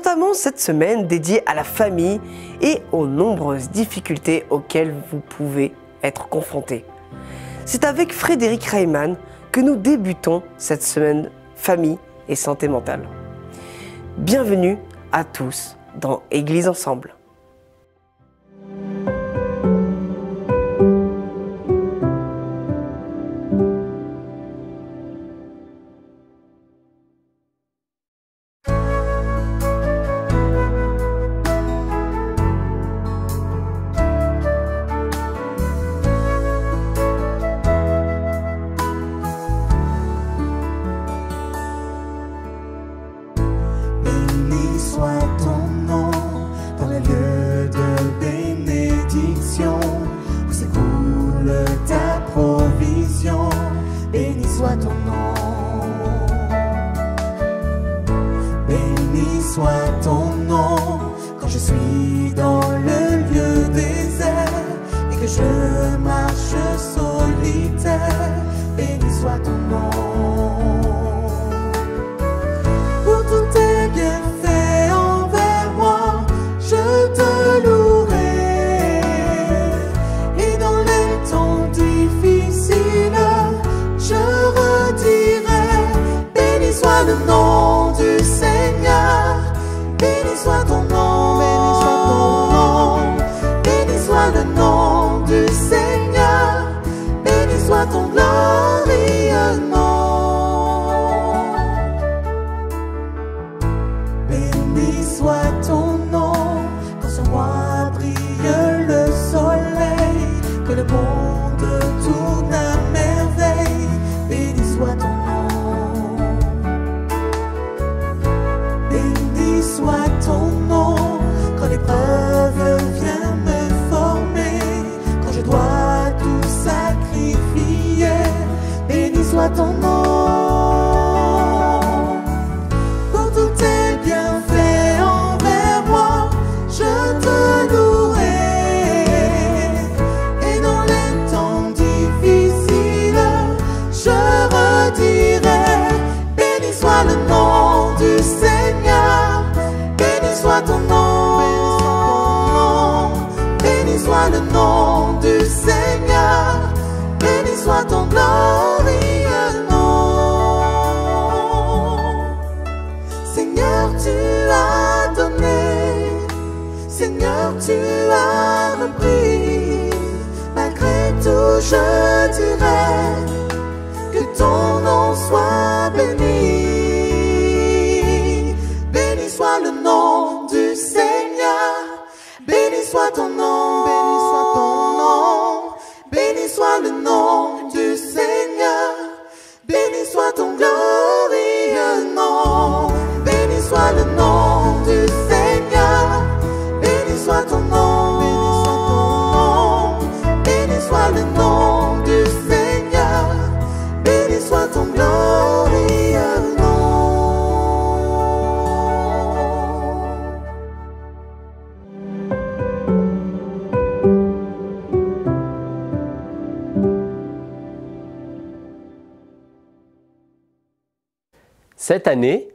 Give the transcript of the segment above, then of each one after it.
entamons cette semaine dédiée à la famille et aux nombreuses difficultés auxquelles vous pouvez être confrontés. C'est avec Frédéric Reimann que nous débutons cette semaine famille et santé mentale. Bienvenue à tous dans Église Ensemble. Cette année,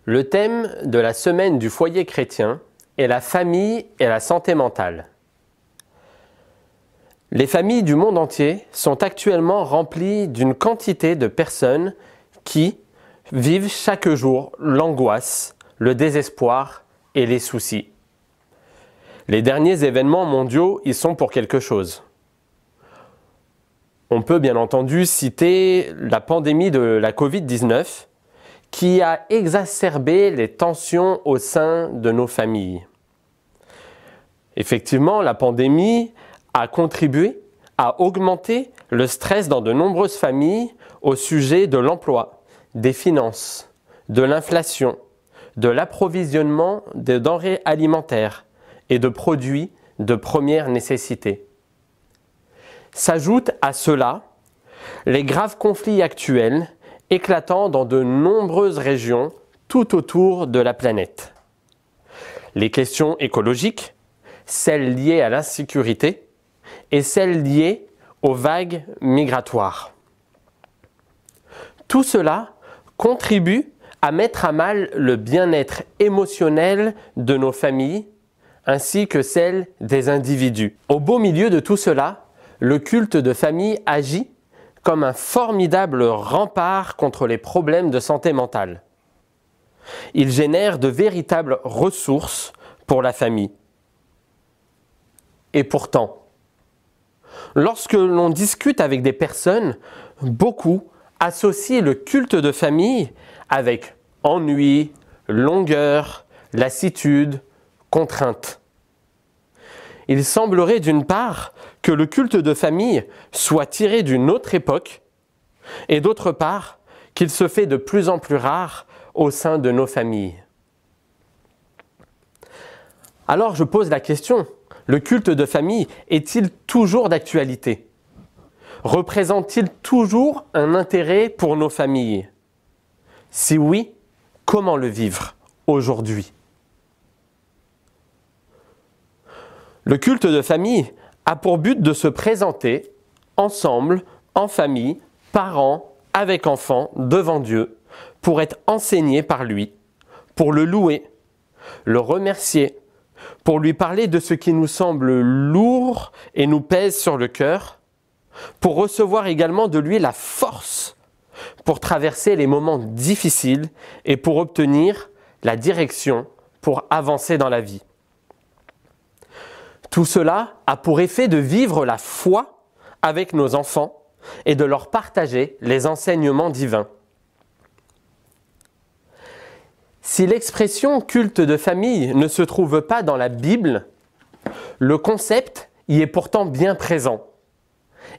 le thème de la semaine du foyer chrétien est la famille et la santé mentale. Les familles du monde entier sont actuellement remplies d'une quantité de personnes qui vivent chaque jour l'angoisse, le désespoir et les soucis. Les derniers événements mondiaux y sont pour quelque chose. On peut bien entendu citer la pandémie de la Covid-19 qui a exacerbé les tensions au sein de nos familles. Effectivement, la pandémie a contribué à augmenter le stress dans de nombreuses familles au sujet de l'emploi, des finances, de l'inflation, de l'approvisionnement de denrées alimentaires et de produits de première nécessité. S'ajoutent à cela les graves conflits actuels éclatant dans de nombreuses régions tout autour de la planète. Les questions écologiques, celles liées à l'insécurité et celles liées aux vagues migratoires. Tout cela contribue à mettre à mal le bien-être émotionnel de nos familles ainsi que celle des individus. Au beau milieu de tout cela, le culte de famille agit comme un formidable rempart contre les problèmes de santé mentale. Il génère de véritables ressources pour la famille. Et pourtant, lorsque l'on discute avec des personnes, beaucoup associent le culte de famille avec ennui, longueur, lassitude, contrainte. Il semblerait d'une part que le culte de famille soit tiré d'une autre époque et d'autre part qu'il se fait de plus en plus rare au sein de nos familles. Alors je pose la question, le culte de famille est-il toujours d'actualité? Représente-t-il toujours un intérêt pour nos familles? Si oui, comment le vivre aujourd'hui? Le culte de famille a pour but de se présenter ensemble, en famille, parents, avec enfants, devant Dieu, pour être enseigné par lui, pour le louer, le remercier, pour lui parler de ce qui nous semble lourd et nous pèse sur le cœur, pour recevoir également de lui la force pour traverser les moments difficiles et pour obtenir la direction pour avancer dans la vie. Tout cela a pour effet de vivre la foi avec nos enfants et de leur partager les enseignements divins. Si l'expression culte de famille ne se trouve pas dans la Bible, le concept y est pourtant bien présent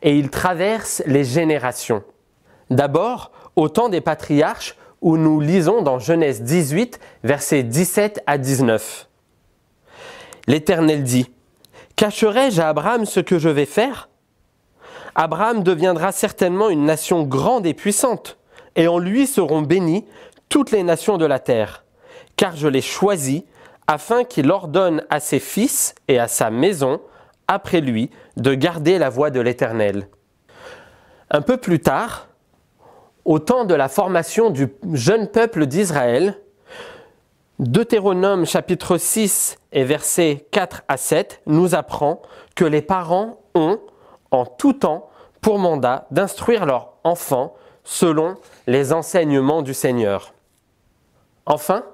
et il traverse les générations. D'abord, au temps des patriarches où nous lisons dans Genèse 18, versets 17 à 19. L'Éternel dit : « Cacherai-je à Abraham ce que je vais faire ? Abraham deviendra certainement une nation grande et puissante, et en lui seront bénies toutes les nations de la terre, car je l'ai choisi afin qu'il ordonne à ses fils et à sa maison, après lui, de garder la voie de l'Éternel. » Un peu plus tard, au temps de la formation du jeune peuple d'Israël, Deutéronome chapitre 6 et versets 4 à 7 nous apprend que les parents ont, en tout temps, pour mandat d'instruire leurs enfants selon les enseignements du Seigneur. Enfin,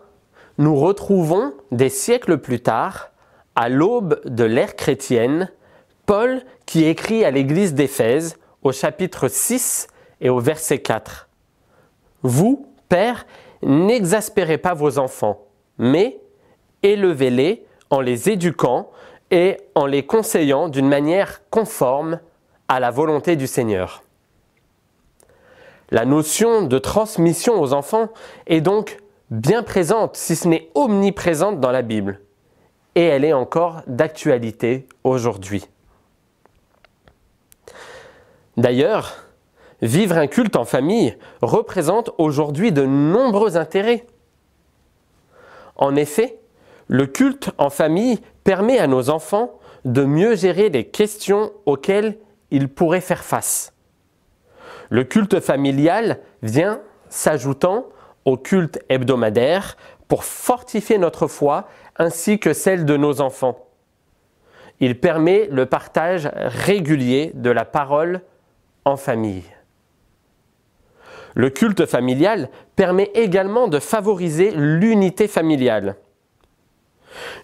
nous retrouvons des siècles plus tard, à l'aube de l'ère chrétienne, Paul qui écrit à l'église d'Éphèse au chapitre 6 et au verset 4. « Vous, pères, n'exaspérez pas vos enfants, mais élevez-les en les éduquant et en les conseillant d'une manière conforme à la volonté du Seigneur. » La notion de transmission aux enfants est donc bien présente, si ce n'est omniprésente dans la Bible. Et elle est encore d'actualité aujourd'hui. D'ailleurs, vivre un culte en famille représente aujourd'hui de nombreux intérêts. En effet, le culte en famille permet à nos enfants de mieux gérer les questions auxquelles ils pourraient faire face. Le culte familial vient s'ajoutant au culte hebdomadaire pour fortifier notre foi ainsi que celle de nos enfants. Il permet le partage régulier de la parole en famille. Le culte familial permet également de favoriser l'unité familiale.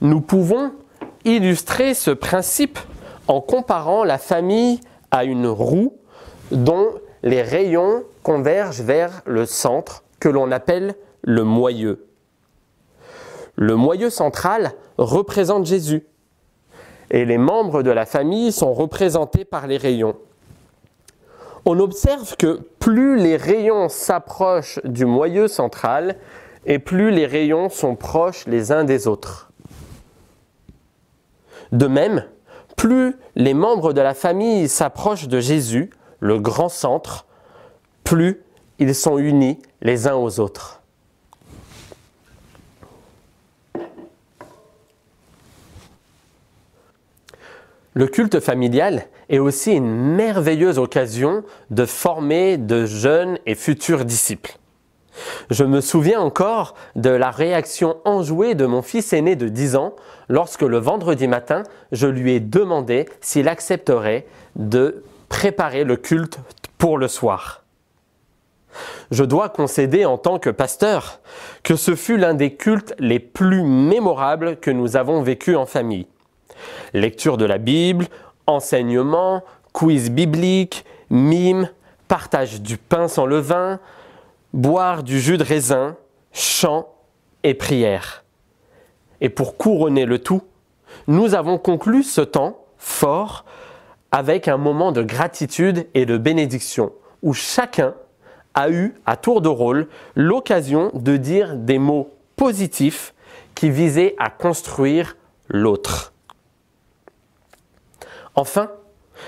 Nous pouvons illustrer ce principe en comparant la famille à une roue dont les rayons convergent vers le centre que l'on appelle le moyeu. Le moyeu central représente Jésus et les membres de la famille sont représentés par les rayons. On observe que plus les rayons s'approchent du moyeu central et plus les rayons sont proches les uns des autres. De même, plus les membres de la famille s'approchent de Jésus, le grand centre, plus ils sont unis les uns aux autres. Le culte familial est aussi une merveilleuse occasion de former de jeunes et futurs disciples. Je me souviens encore de la réaction enjouée de mon fils aîné de 10 ans lorsque le vendredi matin, je lui ai demandé s'il accepterait de préparer le culte pour le soir. Je dois concéder en tant que pasteur que ce fut l'un des cultes les plus mémorables que nous avons vécu en famille. Lecture de la Bible, enseignement, quiz biblique, mime, partage du pain sans levain, boire du jus de raisin, chant et prière. Et pour couronner le tout, nous avons conclu ce temps fort avec un moment de gratitude et de bénédiction où chacun a eu, à tour de rôle, l'occasion de dire des mots positifs qui visaient à construire l'autre. Enfin,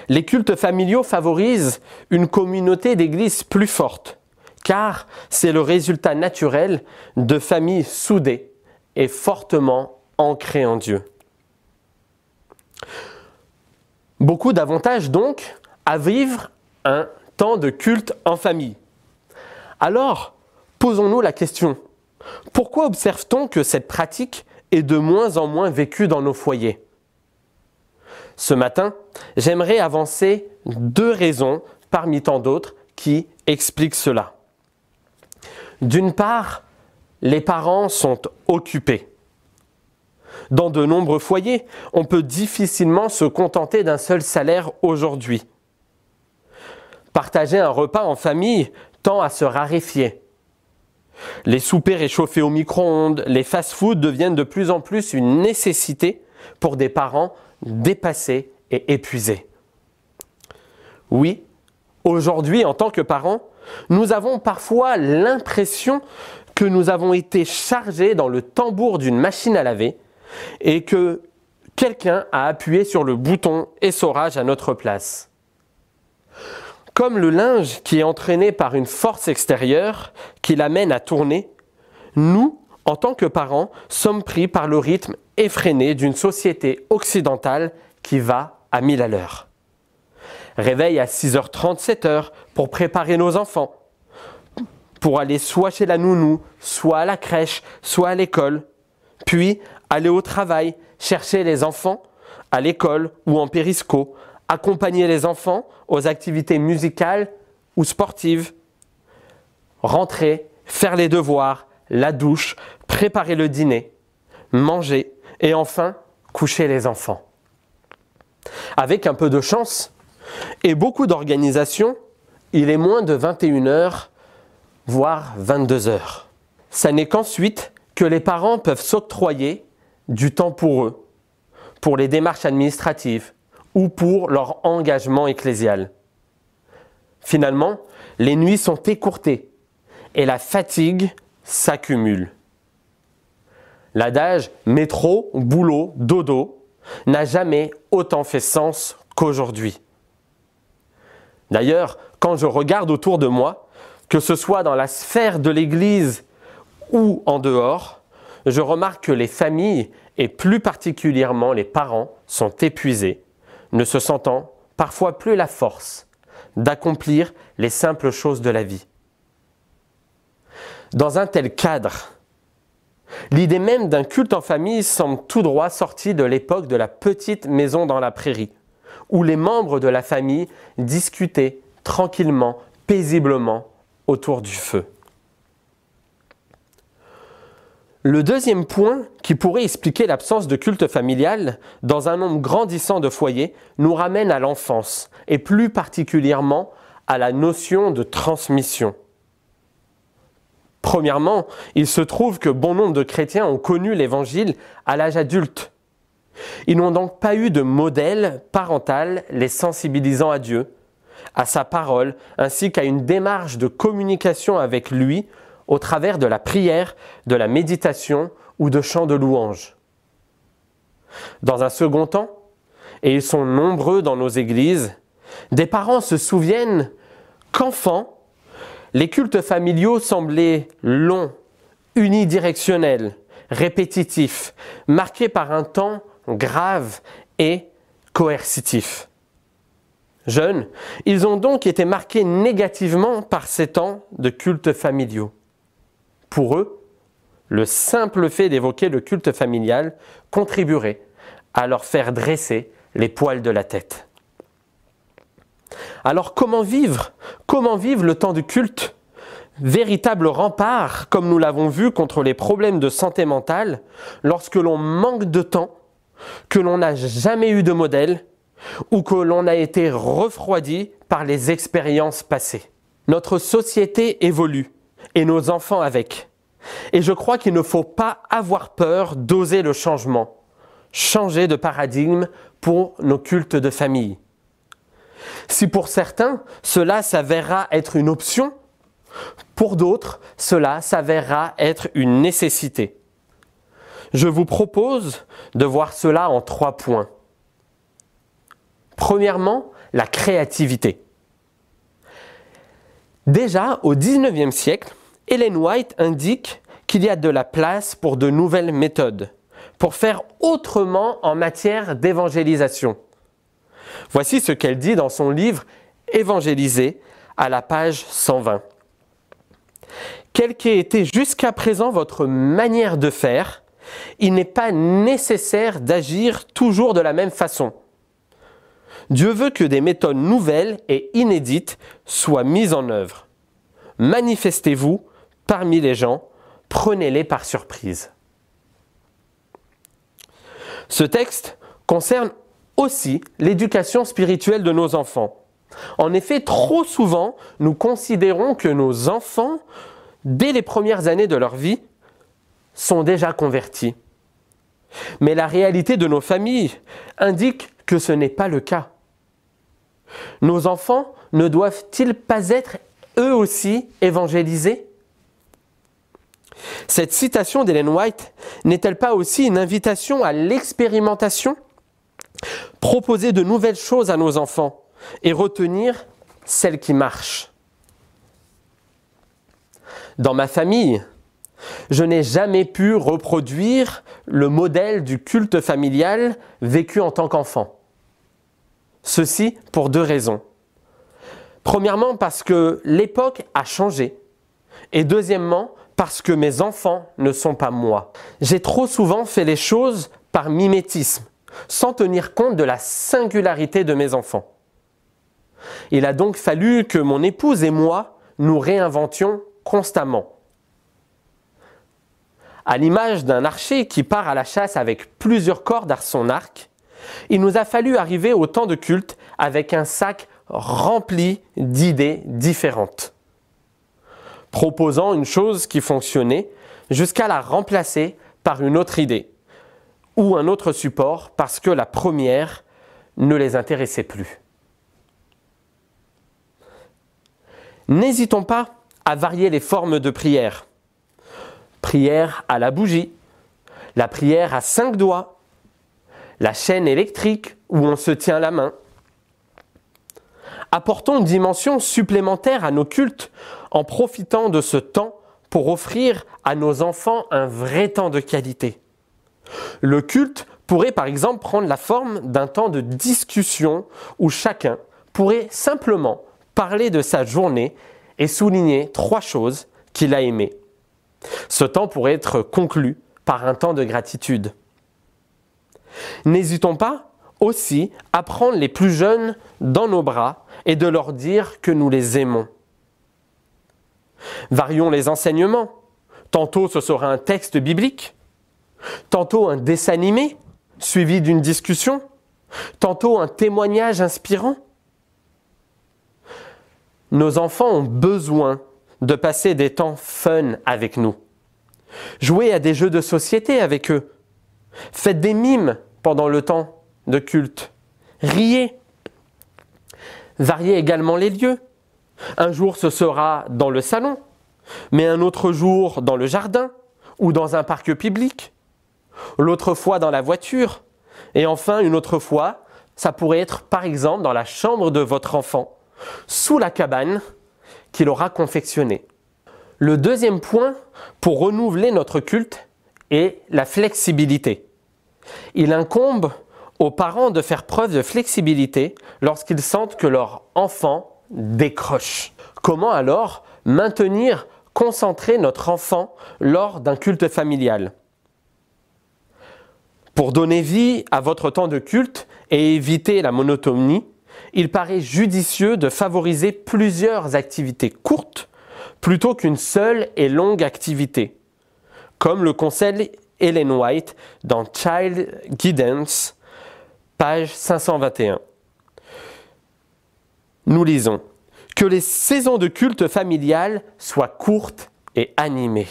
les cultes familiaux favorisent une communauté d'église plus forte, car c'est le résultat naturel de familles soudées et fortement ancrées en Dieu. Beaucoup d'avantages donc à vivre un temps de culte en famille. Alors, posons-nous la question, pourquoi observe-t-on que cette pratique est de moins en moins vécue dans nos foyers ? Ce matin, j'aimerais avancer 2 raisons parmi tant d'autres qui expliquent cela. D'une part, les parents sont occupés. Dans de nombreux foyers, on peut difficilement se contenter d'un seul salaire aujourd'hui. Partager un repas en famille tend à se raréfier. Les soupers réchauffés au micro-ondes, les fast-foods deviennent de plus en plus une nécessité pour des parents dépassés et épuisés. Oui, aujourd'hui, en tant que parents, nous avons parfois l'impression que nous avons été chargés dans le tambour d'une machine à laver et que quelqu'un a appuyé sur le bouton essorage à notre place. Comme le linge qui est entraîné par une force extérieure qui l'amène à tourner, nous, en tant que parents, sommes pris par le rythme effréné d'une société occidentale qui va à 1000 à l'heure. Réveil à 6h30, 7h pour préparer nos enfants, pour aller soit chez la nounou, soit à la crèche, soit à l'école, puis aller au travail, chercher les enfants à l'école ou en périsco, accompagner les enfants aux activités musicales ou sportives, rentrer, faire les devoirs, la douche, préparer le dîner, manger et enfin coucher les enfants. Avec un peu de chance et beaucoup d'organisation, il est moins de 21h, voire 22h. Ça n'est qu'ensuite que les parents peuvent s'octroyer du temps pour eux, pour les démarches administratives ou pour leur engagement ecclésial. Finalement, les nuits sont écourtées et la fatigue s'accumule. L'adage « métro, boulot, dodo » n'a jamais autant fait sens qu'aujourd'hui. D'ailleurs, quand je regarde autour de moi, que ce soit dans la sphère de l'Église ou en dehors, je remarque que les familles, et plus particulièrement les parents, sont épuisés, ne se sentant parfois plus la force d'accomplir les simples choses de la vie. Dans un tel cadre, l'idée même d'un culte en famille semble tout droit sortie de l'époque de la petite maison dans la prairie, où les membres de la famille discutaient tranquillement, paisiblement autour du feu. Le deuxième point qui pourrait expliquer l'absence de culte familial dans un nombre grandissant de foyers nous ramène à l'enfance et plus particulièrement à la notion de transmission. Premièrement, il se trouve que bon nombre de chrétiens ont connu l'Évangile à l'âge adulte. Ils n'ont donc pas eu de modèle parental les sensibilisant à Dieu, à sa parole, ainsi qu'à une démarche de communication avec lui au travers de la prière, de la méditation ou de chants de louange. Dans un second temps, et ils sont nombreux dans nos églises, des parents se souviennent qu'enfants, les cultes familiaux semblaient longs, unidirectionnels, répétitifs, marqués par un temps grave et coercitif. Jeunes, ils ont donc été marqués négativement par ces temps de cultes familiaux. Pour eux, le simple fait d'évoquer le culte familial contribuerait à leur faire dresser les poils de la tête. Alors comment vivre? Comment vivre le temps du culte? Véritable rempart, comme nous l'avons vu, contre les problèmes de santé mentale, lorsque l'on manque de temps, que l'on n'a jamais eu de modèle, ou que l'on a été refroidi par les expériences passées. Notre société évolue, et nos enfants avec. Et je crois qu'il ne faut pas avoir peur d'oser le changement, changer de paradigme pour nos cultes de famille. Si pour certains, cela s'avérera être une option, pour d'autres, cela s'avérera être une nécessité. Je vous propose de voir cela en 3 points. Premièrement, la créativité. Déjà, au XIXe siècle, Ellen White indique qu'il y a de la place pour de nouvelles méthodes, pour faire autrement en matière d'évangélisation. Voici ce qu'elle dit dans son livre « Évangéliser » à la page 120. Quelle qu'ait été jusqu'à présent votre manière de faire, il n'est pas nécessaire d'agir toujours de la même façon. Dieu veut que des méthodes nouvelles et inédites soient mises en œuvre. Manifestez-vous parmi les gens, prenez-les par surprise. Ce texte concerne aussi l'éducation spirituelle de nos enfants. En effet, trop souvent, nous considérons que nos enfants, dès les premières années de leur vie, sont déjà convertis. Mais la réalité de nos familles indique que ce n'est pas le cas. Nos enfants ne doivent-ils pas être eux aussi évangélisés? Cette citation d'Ellen White n'est-elle pas aussi une invitation à l'expérimentation? Proposer de nouvelles choses à nos enfants et retenir celles qui marchent. Dans ma famille, je n'ai jamais pu reproduire le modèle du culte familial vécu en tant qu'enfant. Ceci pour 2 raisons. Premièrement, parce que l'époque a changé. Et deuxièmement, parce que mes enfants ne sont pas moi. J'ai trop souvent fait les choses par mimétisme, sans tenir compte de la singularité de mes enfants. Il a donc fallu que mon épouse et moi nous réinventions constamment. À l'image d'un archer qui part à la chasse avec plusieurs cordes à son arc, il nous a fallu arriver au temps de culte avec un sac rempli d'idées différentes, proposant une chose qui fonctionnait jusqu'à la remplacer par une autre idée ou un autre support parce que la première ne les intéressait plus. N'hésitons pas à varier les formes de prière. Prière à la bougie, la prière à 5 doigts, la chaîne électrique où on se tient la main. Apportons une dimension supplémentaire à nos cultes en profitant de ce temps pour offrir à nos enfants un vrai temps de qualité. Le culte pourrait par exemple prendre la forme d'un temps de discussion où chacun pourrait simplement parler de sa journée et souligner 3 choses qu'il a aimées. Ce temps pourrait être conclu par un temps de gratitude. N'hésitons pas aussi à prendre les plus jeunes dans nos bras et de leur dire que nous les aimons. Varions les enseignements. Tantôt ce sera un texte biblique, tantôt un dessin animé suivi d'une discussion, tantôt un témoignage inspirant. Nos enfants ont besoin de passer des temps fun avec nous. Jouez à des jeux de société avec eux. Faites des mimes pendant le temps de culte. Riez. Variez également les lieux. Un jour ce sera dans le salon, mais un autre jour dans le jardin ou dans un parc public. L'autre fois dans la voiture. Et enfin une autre fois, ça pourrait être par exemple dans la chambre de votre enfant, sous la cabane qu'il aura confectionnée. Le deuxième point pour renouveler notre culte est la flexibilité. Il incombe aux parents de faire preuve de flexibilité lorsqu'ils sentent que leur enfant décroche. Comment alors maintenir concentrer notre enfant lors d'un culte familial. Pour donner vie à votre temps de culte et éviter la monotonie, il paraît judicieux de favoriser plusieurs activités courtes plutôt qu'une seule et longue activité, comme le conseille Ellen White dans Child Guidance, page 521. Nous lisons « Que les saisons de culte familial soient courtes et animées ».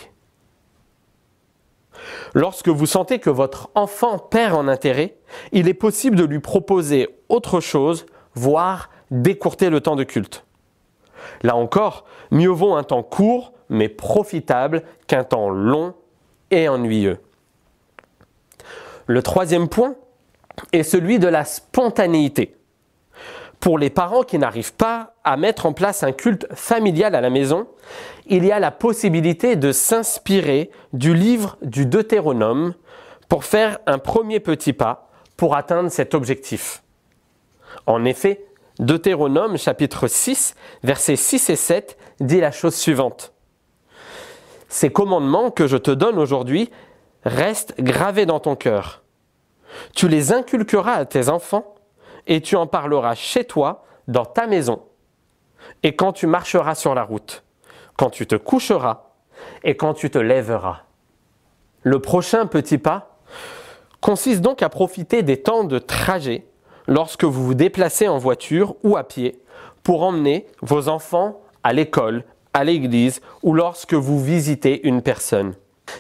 Lorsque vous sentez que votre enfant perd en intérêt, il est possible de lui proposer autre chose, voire d'écourter le temps de culte. Là encore, mieux vaut un temps court mais profitable qu'un temps long et ennuyeux. Le troisième point est celui de la spontanéité. Pour les parents qui n'arrivent pas à mettre en place un culte familial à la maison, il y a la possibilité de s'inspirer du livre du Deutéronome pour faire un premier petit pas pour atteindre cet objectif. En effet, Deutéronome chapitre 6, versets 6 et 7 dit la chose suivante. « Ces commandements que je te donne aujourd'hui restent gravés dans ton cœur. Tu les inculqueras à tes enfants et tu en parleras chez toi, dans ta maison, et quand tu marcheras sur la route, quand tu te coucheras et quand tu te lèveras. » Le prochain petit pas consiste donc à profiter des temps de trajet lorsque vous vous déplacez en voiture ou à pied pour emmener vos enfants à l'école, à l'église ou lorsque vous visitez une personne.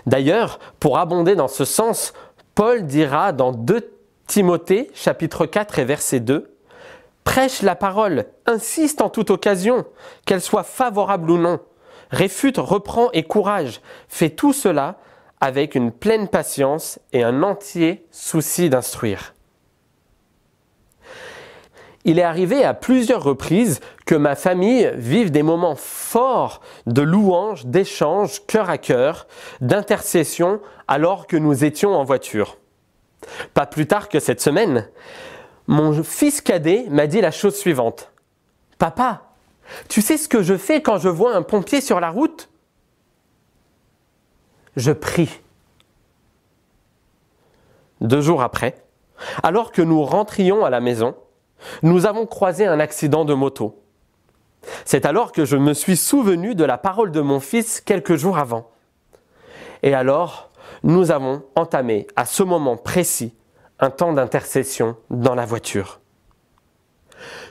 D'ailleurs, pour abonder dans ce sens, Paul dira dans 2 Timothée, chapitre 4 et verset 2, « Prêche la parole, insiste en toute occasion, qu'elle soit favorable ou non. Réfute, reprend et courage. Fais tout cela avec une pleine patience et un entier souci d'instruire. » Il est arrivé à plusieurs reprises que ma famille vive des moments forts de louange, d'échange, cœur à cœur, d'intercession alors que nous étions en voiture. Pas plus tard que cette semaine, mon fils cadet m'a dit la chose suivante. « Papa, tu sais ce que je fais quand je vois un pompier sur la route ? Je prie. » 2 jours après, alors que nous rentrions à la maison, nous avons croisé un accident de moto. C'est alors que je me suis souvenu de la parole de mon fils quelques jours avant. Et alors, nous avons entamé à ce moment précis un temps d'intercession dans la voiture.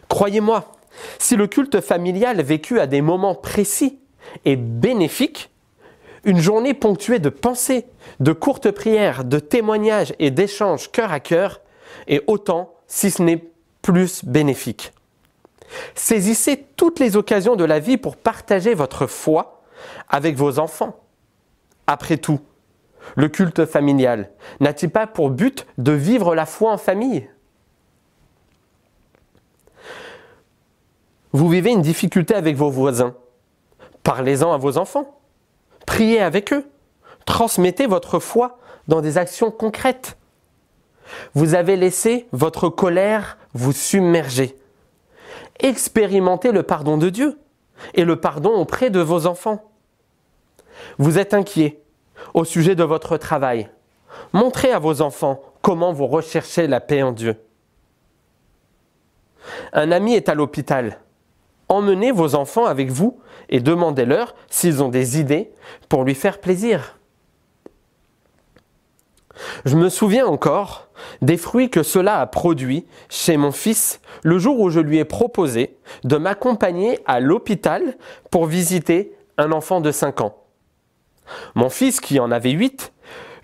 Croyez-moi, si le culte familial vécu à des moments précis est bénéfique, une journée ponctuée de pensées, de courtes prières, de témoignages et d'échanges cœur à cœur est autant, si ce n'est plus bénéfique. Saisissez toutes les occasions de la vie pour partager votre foi avec vos enfants. Après tout, le culte familial n'a-t-il pas pour but de vivre la foi en famille ? Vous vivez une difficulté avec vos voisins. Parlez-en à vos enfants. Priez avec eux. Transmettez votre foi dans des actions concrètes. Vous avez laissé votre colère vous submerger. Expérimentez le pardon de Dieu et le pardon auprès de vos enfants. Vous êtes inquiet au sujet de votre travail. Montrez à vos enfants comment vous recherchez la paix en Dieu. Un ami est à l'hôpital. Emmenez vos enfants avec vous et demandez-leur s'ils ont des idées pour lui faire plaisir. Je me souviens encore des fruits que cela a produits chez mon fils le jour où je lui ai proposé de m'accompagner à l'hôpital pour visiter un enfant de 5 ans. Mon fils, qui en avait 8,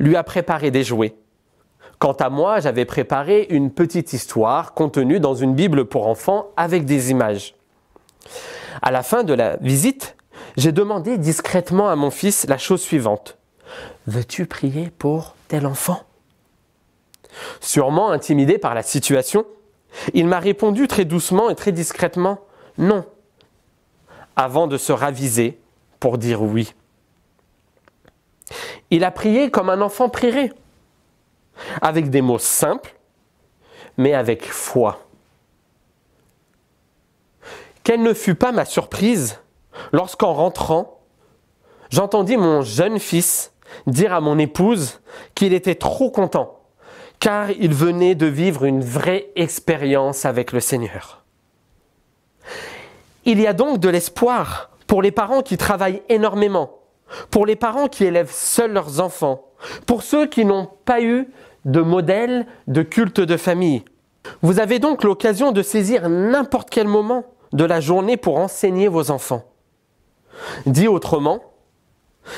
lui a préparé des jouets. Quant à moi, j'avais préparé une petite histoire contenue dans une Bible pour enfants avec des images. À la fin de la visite, j'ai demandé discrètement à mon fils la chose suivante. « Veux-tu prier pour tel enfant ?» Sûrement intimidé par la situation, il m'a répondu très doucement et très discrètement « Non », avant de se raviser pour dire oui. Il a prié comme un enfant prierait, avec des mots simples, mais avec foi. Quelle ne fut pas ma surprise lorsqu'en rentrant, j'entendis mon jeune fils dire à mon épouse qu'il était trop content, car il venait de vivre une vraie expérience avec le Seigneur. Il y a donc de l'espoir pour les parents qui travaillent énormément, pour les parents qui élèvent seuls leurs enfants, pour ceux qui n'ont pas eu de modèle de culte de famille. Vous avez donc l'occasion de saisir n'importe quel moment de la journée pour enseigner vos enfants. Dit autrement,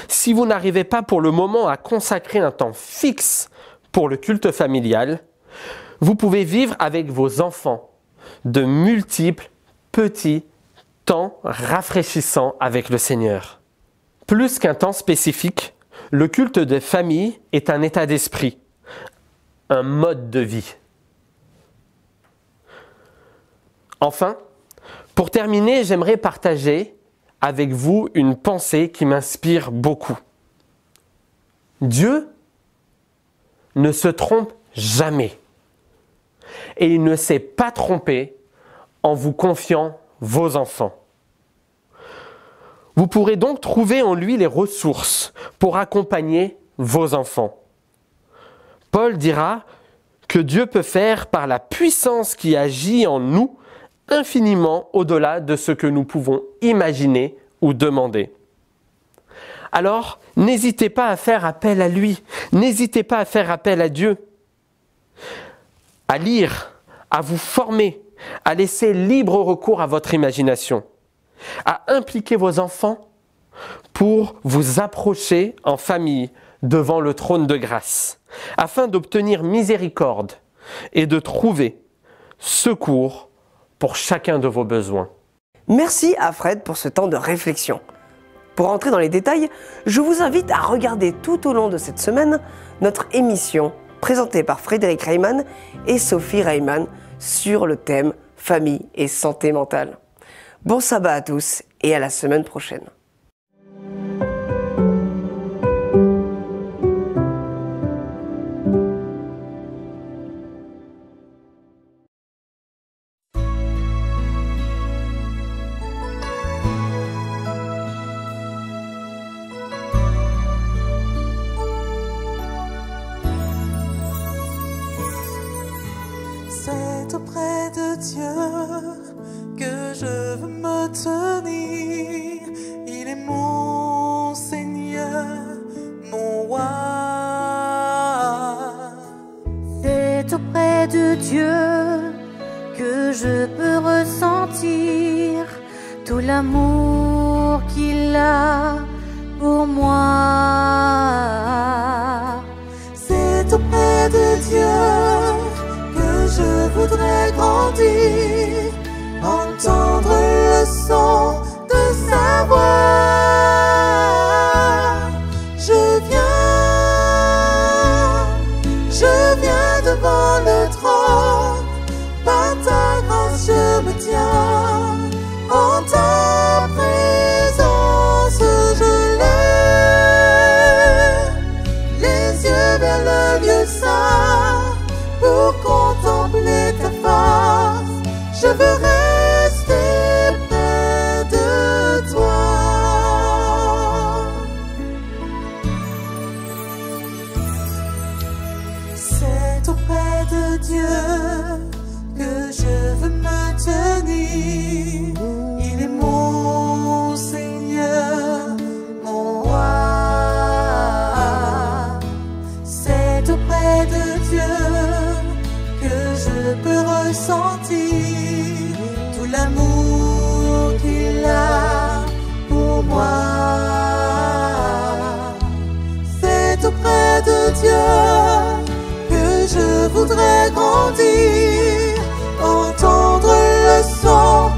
si vous n'arrivez pas pour le moment à consacrer un temps fixe pour le culte familial, vous pouvez vivre avec vos enfants de multiples petits temps rafraîchissants avec le Seigneur. Plus qu'un temps spécifique, le culte de famille est un état d'esprit, un mode de vie. Enfin, pour terminer, j'aimerais partager avec vous une pensée qui m'inspire beaucoup. Dieu ne se trompe jamais et il ne s'est pas trompé en vous confiant vos enfants. Vous pourrez donc trouver en lui les ressources pour accompagner vos enfants. Paul dira que Dieu peut faire par la puissance qui agit en nous infiniment au-delà de ce que nous pouvons imaginer ou demander. Alors, n'hésitez pas à faire appel à lui, n'hésitez pas à faire appel à Dieu, à lire, à vous former, à laisser libre recours à votre imagination, à impliquer vos enfants pour vous approcher en famille devant le trône de grâce, afin d'obtenir miséricorde et de trouver secours pour chacun de vos besoins. Merci à Fred pour ce temps de réflexion. Pour entrer dans les détails, je vous invite à regarder tout au long de cette semaine notre émission présentée par Frédéric Reimann et Sophie Reimann sur le thème famille et santé mentale. Bon sabbat à tous et à la semaine prochaine. C'est auprès de Dieu que je veux me tenir. Il est mon Seigneur, mon roi. C'est auprès de Dieu que je peux ressentir tout l'amour qu'il a pour moi. C'est auprès de Dieu je voudrais grandir, entendre le son de sa voix. Je viens devant le trône, par ta grâce je me tiens, en ta présence je lève les yeux vers le lieu saint. Pour contempler ta face, je veux rester près de toi. C'est auprès de Dieu que je veux me tenir. Il est mon Seigneur, mon roi. C'est auprès de Dieu je peux ressentir tout l'amour qu'il a pour moi. C'est auprès de Dieu que je voudrais grandir, entendre le son